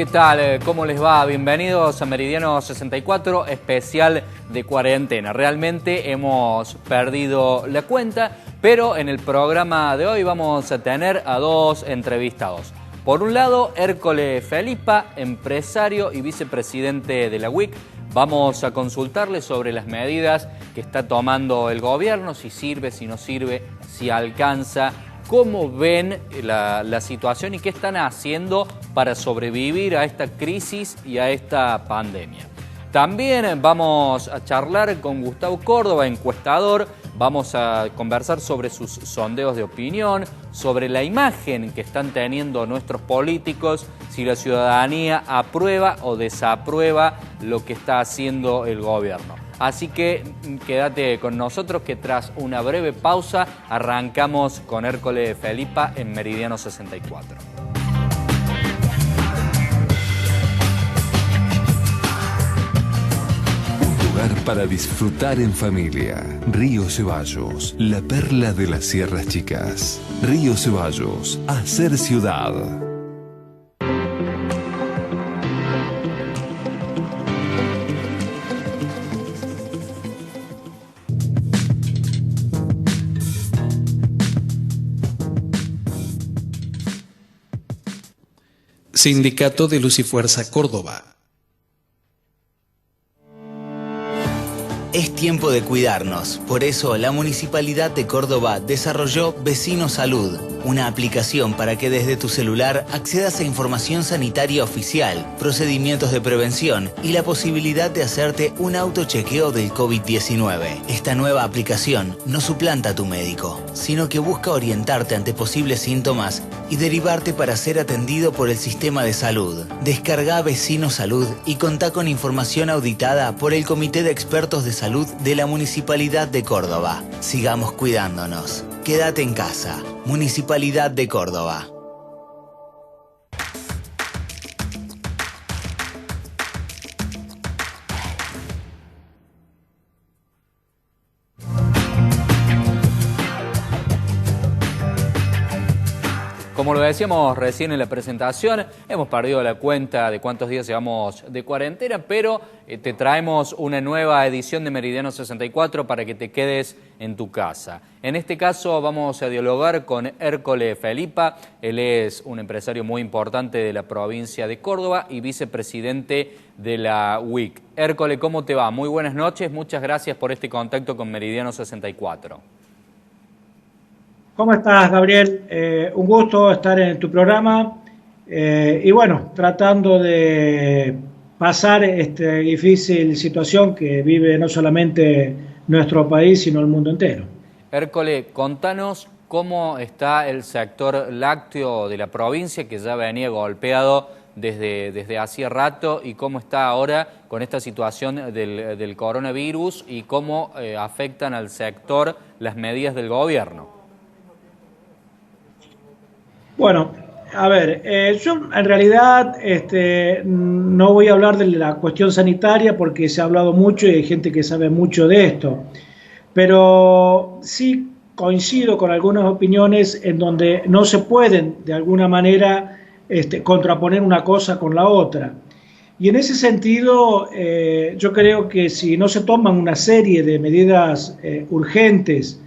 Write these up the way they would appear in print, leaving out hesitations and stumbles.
¿Qué tal? ¿Cómo les va? Bienvenidos a Meridiano 64, especial de cuarentena. Realmente hemos perdido la cuenta, pero en el programa de hoy vamos a tener a dos entrevistados. Por un lado, Hércole Felipa, empresario y vicepresidente de la UIC. Vamos a consultarle sobre las medidas que está tomando el gobierno, si sirve, si no sirve, si alcanza. ¿Cómo ven la situación y qué están haciendo para sobrevivir a esta crisis y a esta pandemia? También vamos a charlar con Gustavo Córdoba, encuestador. Vamos a conversar sobre sus sondeos de opinión, sobre la imagen que están teniendo nuestros políticos, si la ciudadanía aprueba o desaprueba lo que está haciendo el gobierno. Así que quédate con nosotros que tras una breve pausa arrancamos con Hércole Felipa en Meridiano 64. Para disfrutar en familia. Río Ceballos, la perla de las Sierras Chicas. Río Ceballos, hacer ciudad. Sindicato de Luz y Fuerza Córdoba. Es tiempo de cuidarnos, por eso la Municipalidad de Córdoba desarrolló Vecino Salud, una aplicación para que desde tu celular accedas a información sanitaria oficial, procedimientos de prevención y la posibilidad de hacerte un autochequeo del COVID-19. Esta nueva aplicación no suplanta a tu médico, sino que busca orientarte ante posibles síntomas y derivarte para ser atendido por el sistema de salud. Descarga Vecino Salud y contá con información auditada por el Comité de Expertos de Salud de la Municipalidad de Córdoba. Sigamos cuidándonos. Quédate en casa. Municipalidad de Córdoba. Como lo decíamos recién en la presentación, hemos perdido la cuenta de cuántos días llevamos de cuarentena, pero te traemos una nueva edición de Meridiano 64 para que te quedes en tu casa. En este caso vamos a dialogar con Hércole Felipa. Él es un empresario muy importante de la provincia de Córdoba y vicepresidente de la UIC. Hércole, ¿cómo te va? Muy buenas noches, muchas gracias por este contacto con Meridiano 64. ¿Cómo estás, Gabriel? Un gusto estar en tu programa y bueno, tratando de pasar esta difícil situación que vive no solamente nuestro país, sino el mundo entero. Hércole, contanos cómo está el sector lácteo de la provincia, que ya venía golpeado desde hacía rato, y cómo está ahora con esta situación del coronavirus y cómo afectan al sector las medidas del gobierno. Bueno, a ver, yo en realidad no voy a hablar de la cuestión sanitaria porque se ha hablado mucho y hay gente que sabe mucho de esto, pero sí coincido con algunas opiniones en donde no se pueden de alguna manera contraponer una cosa con la otra. Y en ese sentido, yo creo que si no se toman una serie de medidas urgentes,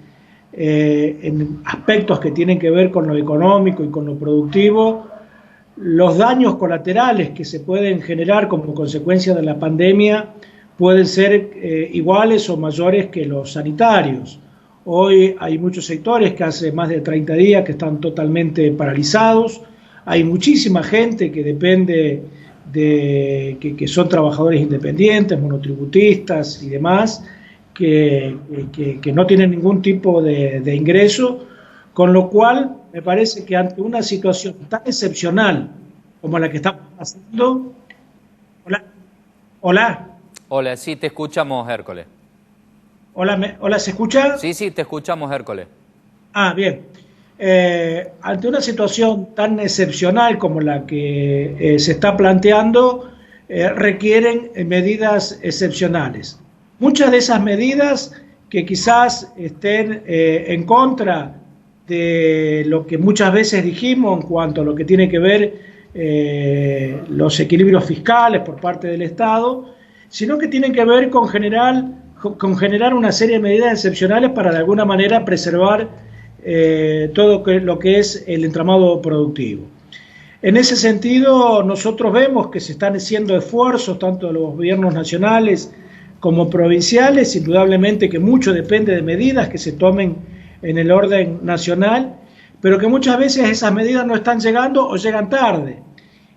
en aspectos que tienen que ver con lo económico y con lo productivo, los daños colaterales que se pueden generar como consecuencia de la pandemia pueden ser iguales o mayores que los sanitarios. Hoy hay muchos sectores que hace más de 30 días que están totalmente paralizados, hay muchísima gente que depende que son trabajadores independientes, monotributistas y demás, que no tienen ningún tipo de ingreso, con lo cual me parece que ante una situación tan excepcional como la que estamos pasando... Hola, sí, te escuchamos, Hércole. Hola, ¿se escucha? Sí, te escuchamos, Hércole. Ah, bien. Ante una situación tan excepcional como la que se está planteando, requieren medidas excepcionales. Muchas de esas medidas que quizás estén en contra de lo que muchas veces dijimos en cuanto a lo que tiene que ver los equilibrios fiscales por parte del Estado, sino que tienen que ver con generar una serie de medidas excepcionales para de alguna manera preservar todo lo que es el entramado productivo. En ese sentido, nosotros vemos que se están haciendo esfuerzos tanto de los gobiernos nacionales como provinciales, indudablemente que mucho depende de medidas que se tomen en el orden nacional, pero que muchas veces esas medidas no están llegando o llegan tarde.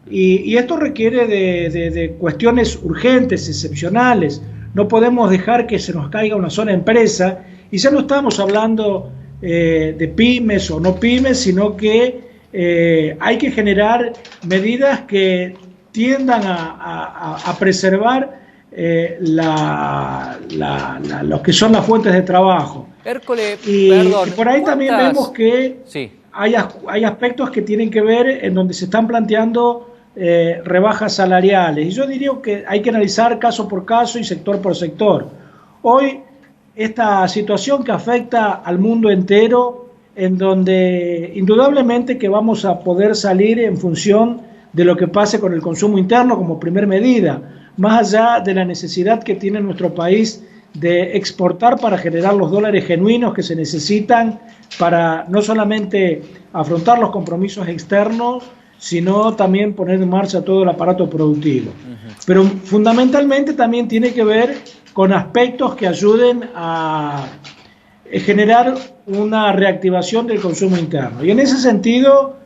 Y esto requiere de cuestiones urgentes, excepcionales. No podemos dejar que se nos caiga una sola empresa, y ya no estamos hablando de pymes o no pymes, sino que hay que generar medidas que tiendan a preservar lo que son las fuentes de trabajo. Hércules, y perdón, por ahí también vemos que sí, hay aspectos que tienen que ver en donde se están planteando rebajas salariales, y yo diría que hay que analizar caso por caso y sector por sector. Hoy esta situación que afecta al mundo entero, en donde indudablemente que vamos a poder salir en función de lo que pase con el consumo interno como primer medida, más allá de la necesidad que tiene nuestro país de exportar para generar los dólares genuinos que se necesitan para no solamente afrontar los compromisos externos, sino también poner en marcha todo el aparato productivo. Pero fundamentalmente también tiene que ver con aspectos que ayuden a generar una reactivación del consumo interno. Y en ese sentido,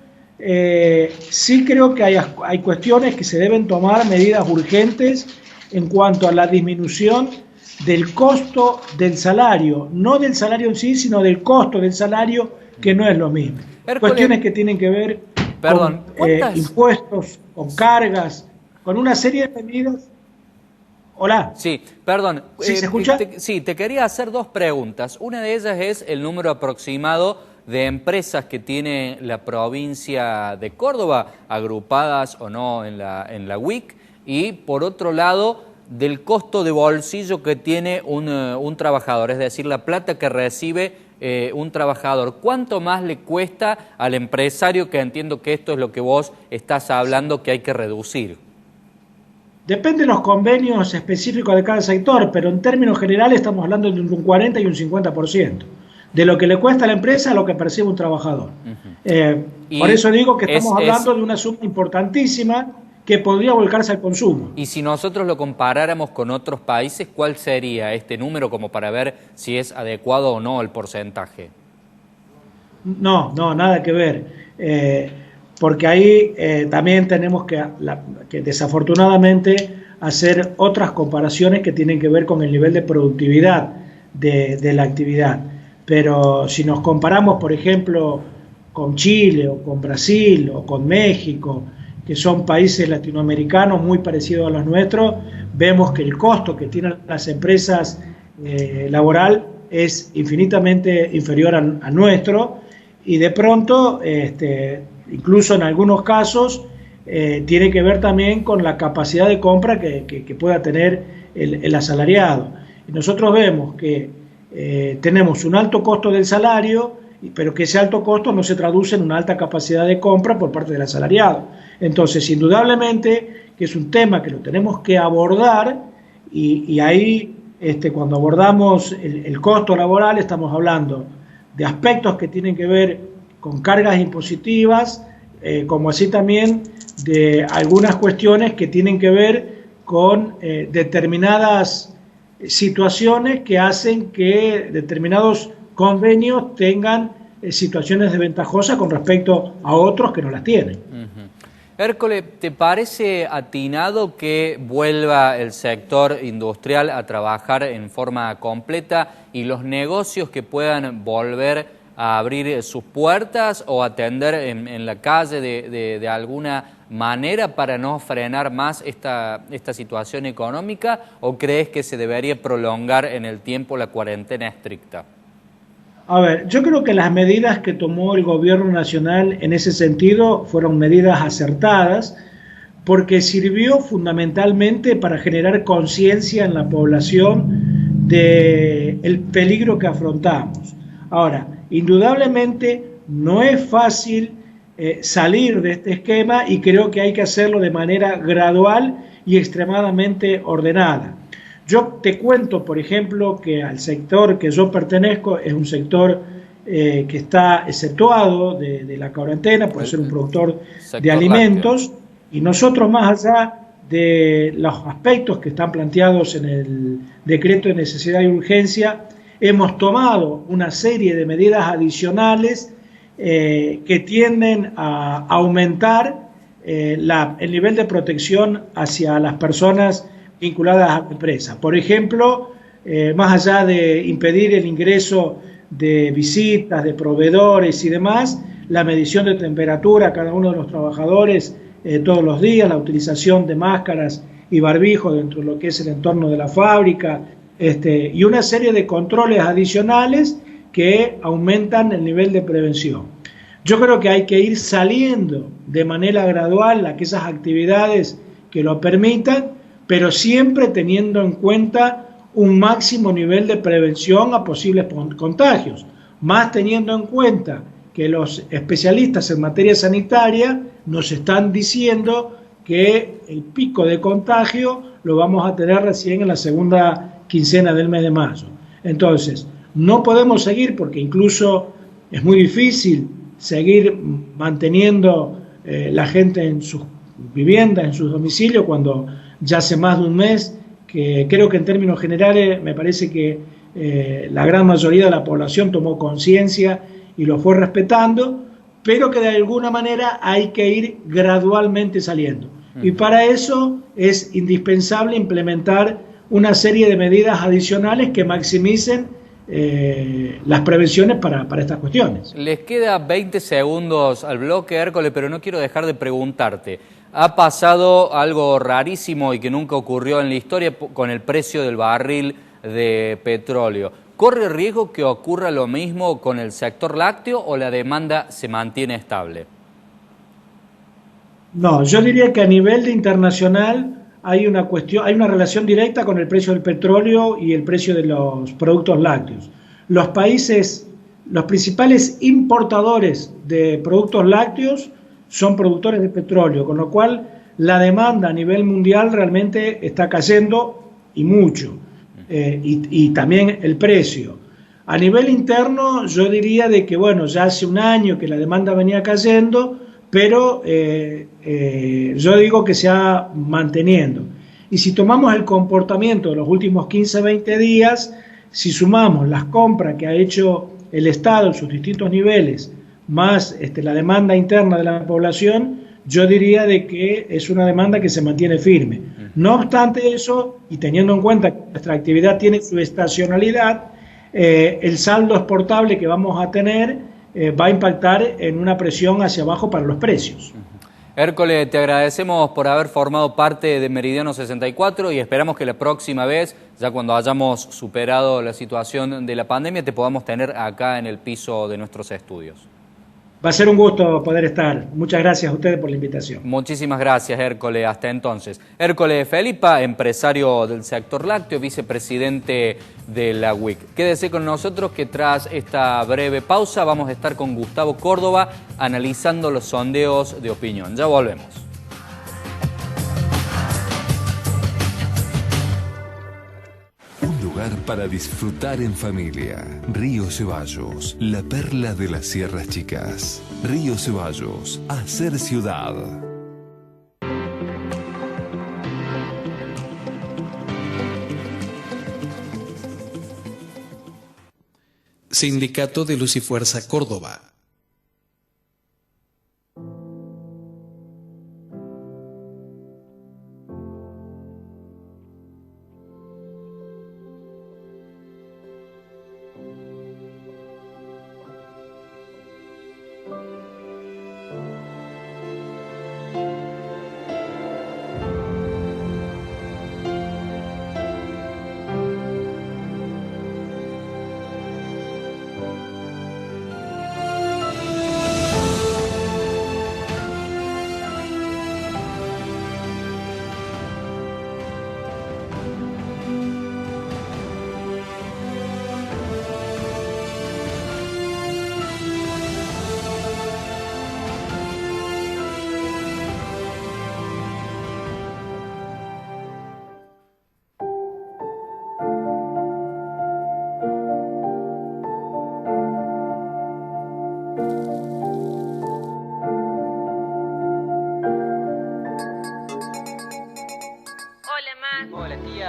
sí creo que hay cuestiones que se deben tomar medidas urgentes en cuanto a la disminución del costo del salario, no del salario en sí, sino del costo del salario, que no es lo mismo. Cuestiones que tienen que ver con impuestos, con cargas, con una serie de medidas. Hola. Sí, perdón. ¿Sí se escucha? Te quería hacer dos preguntas. Una de ellas es el número aproximado de empresas que tiene la provincia de Córdoba, agrupadas o no en la UIC, y por otro lado, del costo de bolsillo que tiene un trabajador, es decir, la plata que recibe un trabajador. ¿Cuánto más le cuesta al empresario, que entiendo que esto es lo que vos estás hablando que hay que reducir? Depende de los convenios específicos de cada sector, pero en términos generales estamos hablando de un 40 y un 50% de lo que le cuesta a la empresa a lo que percibe un trabajador. Por eso digo que estamos hablando de una suma importantísima que podría volcarse al consumo. Y si nosotros lo comparáramos con otros países, ¿cuál sería este número como para ver si es adecuado o no el porcentaje? No, nada que ver. Porque ahí también tenemos que desafortunadamente hacer otras comparaciones que tienen que ver con el nivel de productividad de la actividad. Pero si nos comparamos, por ejemplo, con Chile o con Brasil o con México, que son países latinoamericanos muy parecidos a los nuestros, vemos que el costo que tienen las empresas laboral es infinitamente inferior a nuestro, y de pronto, incluso en algunos casos, tiene que ver también con la capacidad de compra que pueda tener el asalariado. Y nosotros vemos que tenemos un alto costo del salario, pero que ese alto costo no se traduce en una alta capacidad de compra por parte del asalariado. Entonces, indudablemente que es un tema que lo tenemos que abordar, y ahí cuando abordamos el costo laboral estamos hablando de aspectos que tienen que ver con cargas impositivas, como así también de algunas cuestiones que tienen que ver con determinadas situaciones que hacen que determinados convenios tengan situaciones desventajosas con respecto a otros que no las tienen. Hércules, ¿te parece atinado que vuelva el sector industrial a trabajar en forma completa y los negocios que puedan volver a abrir sus puertas o atender en la calle de alguna manera para no frenar más esta situación económica, o crees que se debería prolongar en el tiempo la cuarentena estricta? A ver, yo creo que las medidas que tomó el gobierno nacional en ese sentido fueron medidas acertadas, porque sirvió fundamentalmente para generar conciencia en la población del peligro que afrontamos. Ahora, indudablemente no es fácil salir de este esquema, y creo que hay que hacerlo de manera gradual y extremadamente ordenada. Yo te cuento, por ejemplo, que al sector que yo pertenezco es un sector que está exceptuado de la cuarentena, por ser un productor de alimentos, lácteo. Y nosotros, más allá de los aspectos que están planteados en el decreto de necesidad y urgencia, hemos tomado una serie de medidas adicionales que tienden a aumentar el nivel de protección hacia las personas vinculadas a la empresa. Por ejemplo, más allá de impedir el ingreso de visitas, de proveedores y demás, la medición de temperatura a cada uno de los trabajadores todos los días, la utilización de máscaras y barbijos dentro de lo que es el entorno de la fábrica, y una serie de controles adicionales que aumentan el nivel de prevención. Yo creo que hay que ir saliendo de manera gradual a aquellas actividades que lo permitan, pero siempre teniendo en cuenta un máximo nivel de prevención a posibles contagios, más teniendo en cuenta que los especialistas en materia sanitaria nos están diciendo que el pico de contagio lo vamos a tener recién en la segunda quincena del mes de mayo. Entonces, no podemos seguir, porque incluso es muy difícil seguir manteniendo la gente en sus viviendas, en sus domicilios, cuando ya hace más de un mes que creo que en términos generales me parece que la gran mayoría de la población tomó conciencia y lo fue respetando, pero que de alguna manera hay que ir gradualmente saliendo. Y para eso es indispensable implementar una serie de medidas adicionales que maximicen las prevenciones para estas cuestiones. Les queda 20 segundos al bloque, Hércole, pero no quiero dejar de preguntarte. Ha pasado algo rarísimo y que nunca ocurrió en la historia con el precio del barril de petróleo. ¿Corre riesgo que ocurra lo mismo con el sector lácteo o la demanda se mantiene estable? No, yo diría que a nivel de internacional hay una relación directa con el precio del petróleo y el precio de los productos lácteos. Los principales importadores de productos lácteos son productores de petróleo, con lo cual la demanda a nivel mundial realmente está cayendo, y mucho, y también el precio. A nivel interno yo diría de que, bueno, ya hace un año que la demanda venía cayendo, pero yo digo que se ha manteniendo. Y si tomamos el comportamiento de los últimos 15, 20 días, si sumamos las compras que ha hecho el Estado en sus distintos niveles, más la demanda interna de la población, yo diría de que es una demanda que se mantiene firme. No obstante eso, y teniendo en cuenta que nuestra actividad tiene su estacionalidad, el saldo exportable que vamos a tener va a impactar en una presión hacia abajo para los precios. Hércole, te agradecemos por haber formado parte de Meridiano 64 y esperamos que la próxima vez, ya cuando hayamos superado la situación de la pandemia, te podamos tener acá en el piso de nuestros estudios. Va a ser un gusto poder estar. Muchas gracias a ustedes por la invitación. Muchísimas gracias, Hércole. Hasta entonces. Hércole Felipa, empresario del sector lácteo, vicepresidente de la UIC. Quédese con nosotros que tras esta breve pausa vamos a estar con Gustavo Córdoba analizando los sondeos de opinión. Ya volvemos. Para disfrutar en familia. Río Ceballos, la perla de las Sierras Chicas. Río Ceballos, hacer ciudad. Sindicato de Luz y Fuerza Córdoba.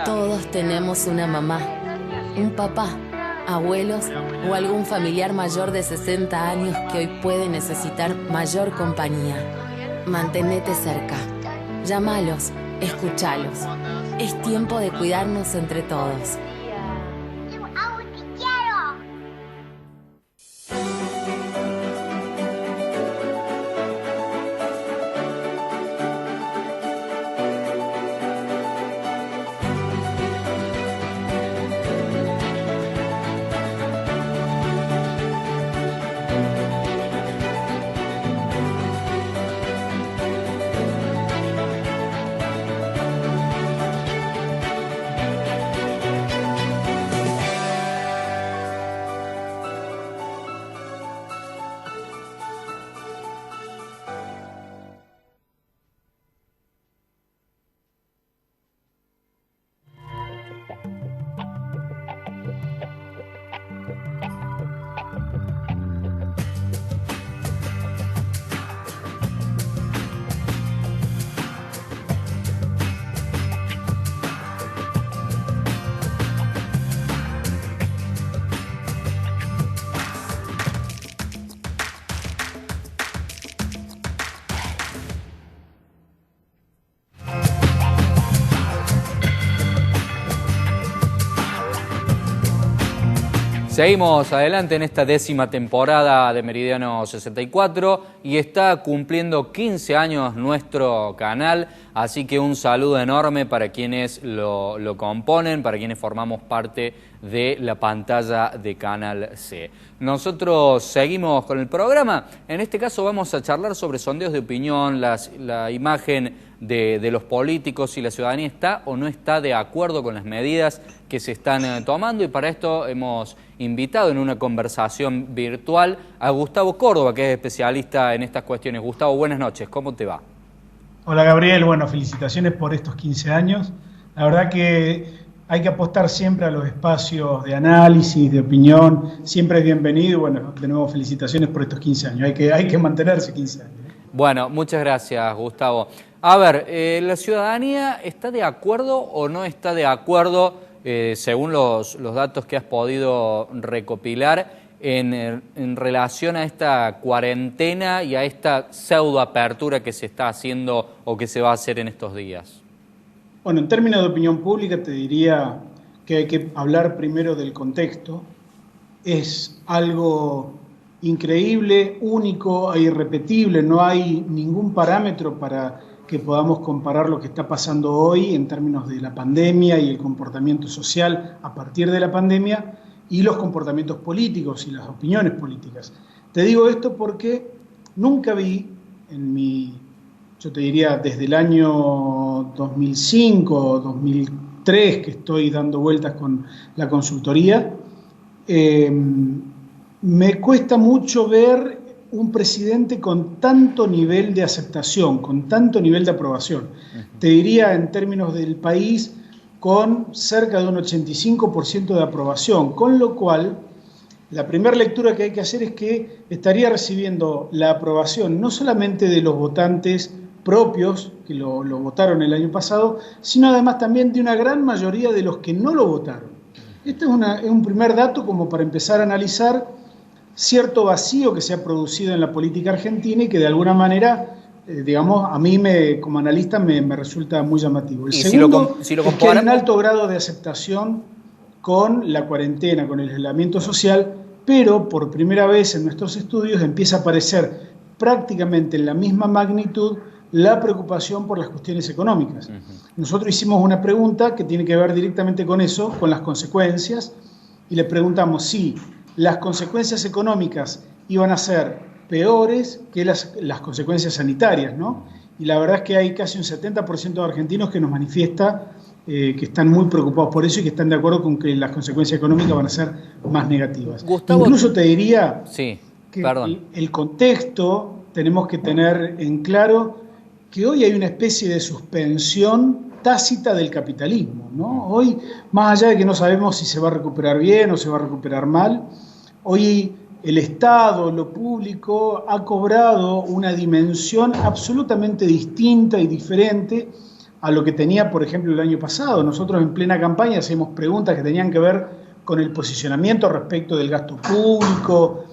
Todos tenemos una mamá, un papá, abuelos o algún familiar mayor de 60 años que hoy puede necesitar mayor compañía. Mantenete cerca. Llámalos, escúchalos. Es tiempo de cuidarnos entre todos. Seguimos adelante en esta 10ª temporada de Meridiano 64 y está cumpliendo 15 años nuestro canal, así que un saludo enorme para quienes lo componen, para quienes formamos parte de la pantalla de Canal C. Nosotros seguimos con el programa, en este caso vamos a charlar sobre sondeos de opinión, la imagen de los políticos, si la ciudadanía está o no está de acuerdo con las medidas que se están tomando, y para esto hemos invitado en una conversación virtual a Gustavo Córdoba, que es especialista en estas cuestiones. Gustavo, buenas noches, ¿cómo te va? Hola Gabriel, bueno, felicitaciones por estos 15 años. La verdad que hay que apostar siempre a los espacios de análisis, de opinión, siempre es bienvenido. Bueno, de nuevo felicitaciones por estos 15 años, hay que mantenerse 15 años. Bueno, muchas gracias, Gustavo. A ver, ¿la ciudadanía está de acuerdo o no está de acuerdo, según los datos que has podido recopilar, en relación a esta cuarentena y a esta pseudoapertura que se está haciendo o que se va a hacer en estos días? Bueno, en términos de opinión pública te diría que hay que hablar primero del contexto. Es algo increíble, único e irrepetible, no hay ningún parámetro para que podamos comparar lo que está pasando hoy en términos de la pandemia y el comportamiento social a partir de la pandemia y los comportamientos políticos y las opiniones políticas. Te digo esto porque nunca vi yo te diría desde el año 2005 o 2003 que estoy dando vueltas con la consultoría, me cuesta mucho ver un presidente con tanto nivel de aceptación, con tanto nivel de aprobación. Te diría en términos del país con cerca de un 85% de aprobación, con lo cual la primera lectura que hay que hacer es que estaría recibiendo la aprobación no solamente de los votantes propios que lo votaron el año pasado, sino además también de una gran mayoría de los que no lo votaron. Este es un primer dato como para empezar a analizar cierto vacío que se ha producido en la política argentina y que de alguna manera, digamos, a mí como analista me resulta muy llamativo. El segundo es que hay un alto grado de aceptación con la cuarentena, con el aislamiento social, pero por primera vez en nuestros estudios empieza a aparecer prácticamente en la misma magnitud la preocupación por las cuestiones económicas. Nosotros hicimos una pregunta que tiene que ver directamente con eso, con las consecuencias, y le preguntamos si las consecuencias económicas iban a ser peores que las consecuencias sanitarias, ¿no? Y la verdad es que hay casi un 70% de argentinos que nos manifiesta que están muy preocupados por eso y que están de acuerdo con que las consecuencias económicas van a ser más negativas. Gustavo, incluso te diría que perdón. El contexto tenemos que tener en claro que hoy hay una especie de suspensión tácita del capitalismo, ¿no? Hoy, más allá de que no sabemos si se va a recuperar bien o se va a recuperar mal, hoy el Estado, lo público, ha cobrado una dimensión absolutamente distinta y diferente a lo que tenía, por ejemplo, el año pasado. Nosotros en plena campaña hacemos preguntas que tenían que ver con el posicionamiento respecto del gasto público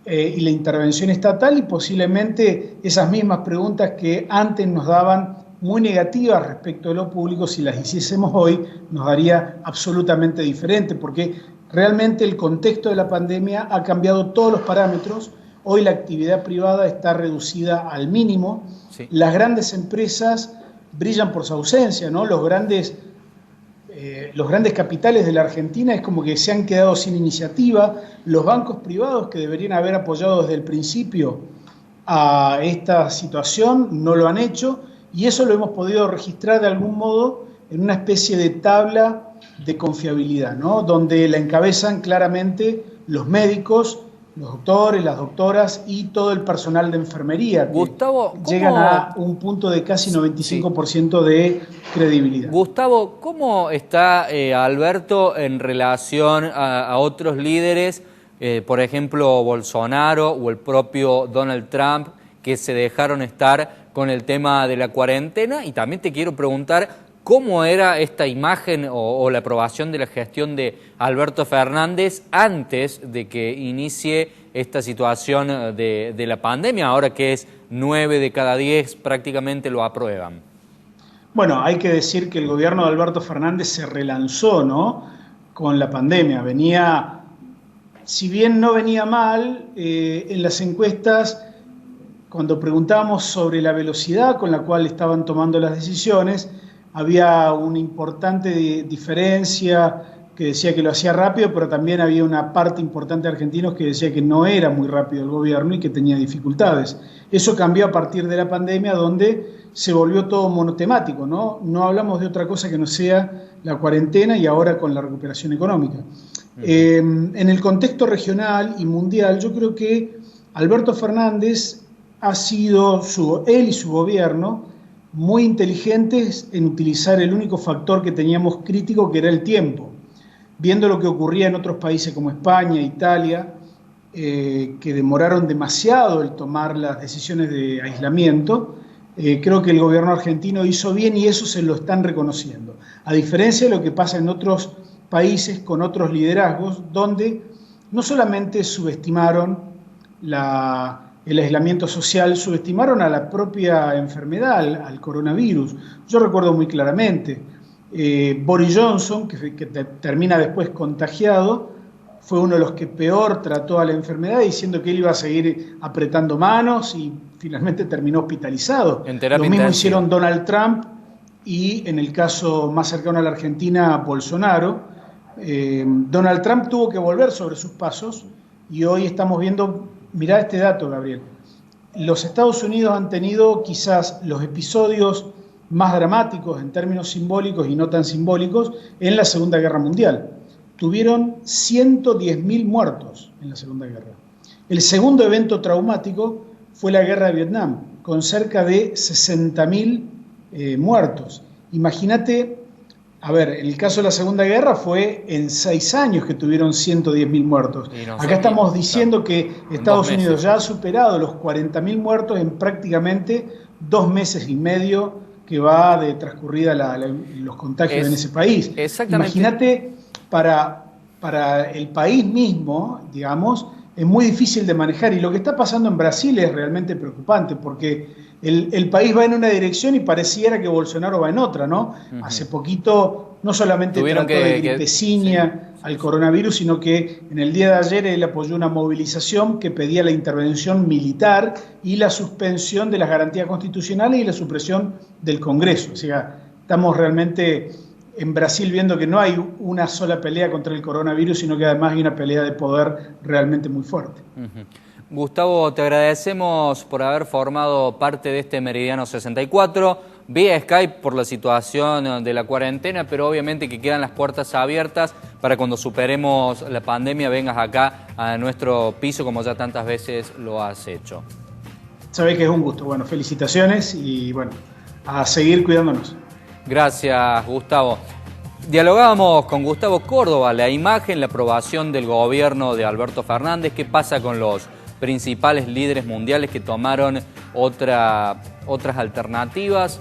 y la intervención estatal, y posiblemente esas mismas preguntas que antes nos daban muy negativas respecto de lo público, si las hiciésemos hoy, nos daría absolutamente diferente, porque realmente el contexto de la pandemia ha cambiado todos los parámetros. Hoy la actividad privada está reducida al mínimo. Sí. Las grandes empresas brillan por su ausencia, ¿no? Los grandes capitales de la Argentina es como que se han quedado sin iniciativa. Los bancos privados, que deberían haber apoyado desde el principio a esta situación, no lo han hecho, y eso lo hemos podido registrar de algún modo en una especie de tabla de confiabilidad, ¿no? Donde la encabezan claramente los médicos, los doctores, las doctoras y todo el personal de enfermería, que Gustavo, llegan a un punto de casi 95% de credibilidad. Gustavo, ¿cómo está Alberto en relación a otros líderes, por ejemplo Bolsonaro o el propio Donald Trump, que se dejaron estar con el tema de la cuarentena? Y también te quiero preguntar cómo era esta imagen o la aprobación de la gestión de Alberto Fernández antes de que inicie esta situación de la pandemia, ahora que es 9 de cada 10 prácticamente lo aprueban. Bueno, hay que decir que el gobierno de Alberto Fernández se relanzó, ¿no?, con la pandemia. Venía, si bien no venía mal, en las encuestas, cuando preguntábamos sobre la velocidad con la cual estaban tomando las decisiones, había una importante diferencia que decía que lo hacía rápido, pero también había una parte importante de argentinos que decía que no era muy rápido el gobierno y que tenía dificultades. Eso cambió a partir de la pandemia, donde se volvió todo monotemático, ¿no? No hablamos de otra cosa que no sea la cuarentena y ahora con la recuperación económica. En el contexto regional y mundial, yo creo que Alberto Fernández ha sido, él y su gobierno, muy inteligentes en utilizar el único factor que teníamos crítico, que era el tiempo. Viendo lo que ocurría en otros países como España, Italia, que demoraron demasiado el tomar las decisiones de aislamiento, creo que el gobierno argentino hizo bien y eso se lo están reconociendo. A diferencia de lo que pasa en otros países con otros liderazgos, donde no solamente subestimaron el aislamiento social, subestimaron a la propia enfermedad, al coronavirus. Yo recuerdo muy claramente, Boris Johnson, que termina después contagiado, fue uno de los que peor trató a la enfermedad, diciendo que él iba a seguir apretando manos y finalmente terminó hospitalizado. Lo mismo hicieron Donald Trump y, en el caso más cercano a la Argentina, Bolsonaro. Donald Trump tuvo que volver sobre sus pasos y hoy estamos viendo. Mirá este dato, Gabriel. Los Estados Unidos han tenido quizás los episodios más dramáticos en términos simbólicos y no tan simbólicos en la Segunda Guerra Mundial. Tuvieron 110.000 muertos en la Segunda Guerra. El segundo evento traumático fue la Guerra de Vietnam, con cerca de 60.000 muertos. Imagínate. A ver, en el caso de la Segunda Guerra fue en 6 años que tuvieron 110.000 muertos. Acá estamos diciendo que Estados Unidos ya ha superado los 40.000 muertos en prácticamente 2 meses y medio que va de transcurrida los contagios en ese país. Imagínate, para el país mismo, digamos, es muy difícil de manejar. Y lo que está pasando en Brasil es realmente preocupante, porque el país va en una dirección y pareciera que Bolsonaro va en otra, ¿no? Hace poquito no solamente trató de gripeciña al coronavirus, sino que en el día de ayer él apoyó una movilización que pedía la intervención militar y la suspensión de las garantías constitucionales y la supresión del Congreso. O sea, estamos realmente en Brasil viendo que no hay una sola pelea contra el coronavirus, sino que además hay una pelea de poder realmente muy fuerte. Gustavo, te agradecemos por haber formado parte de este Meridiano 64, vía Skype por la situación de la cuarentena, pero obviamente que quedan las puertas abiertas para cuando superemos la pandemia vengas acá a nuestro piso como ya tantas veces lo has hecho. Sabés que es un gusto. Bueno, felicitaciones y bueno, a seguir cuidándonos. Gracias, Gustavo. Dialogábamos con Gustavo Córdoba, la imagen, la aprobación del gobierno de Alberto Fernández. ¿Qué pasa con los principales líderes mundiales que tomaron otras alternativas?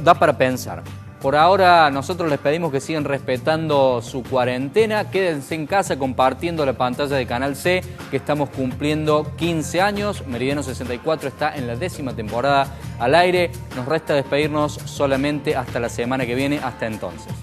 da para pensar. Por ahora nosotros les pedimos que sigan respetando su cuarentena, quédense en casa compartiendo la pantalla de Canal C, que estamos cumpliendo 15 años, Meridiano 64 está en la 10ª temporada al aire, nos resta despedirnos solamente hasta la semana que viene, hasta entonces.